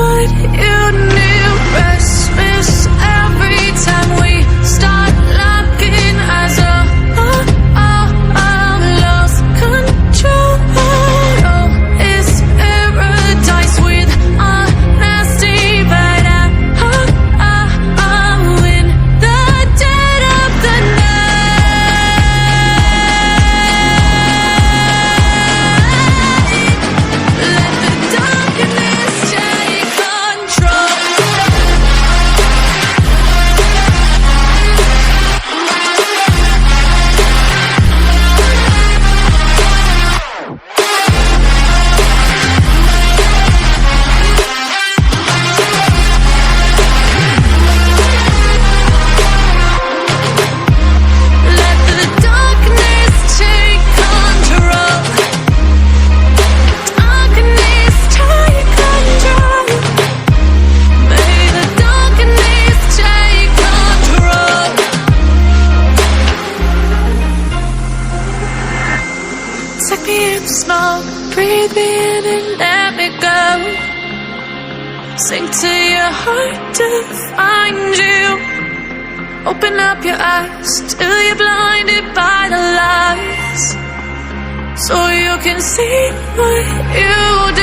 what you knew. Restless every time we start looking as a lost control. Oh, it's paradise with honesty, but I'm in the dead of the night. Let the darkness take control. Let the darkness take control. Darkness take control. May the darkness take control. Take me in the smoke, breathe me in and let me go. Sink to your heart to find you. Open up your eyes till you're blinded by the lies, so you can see what you do.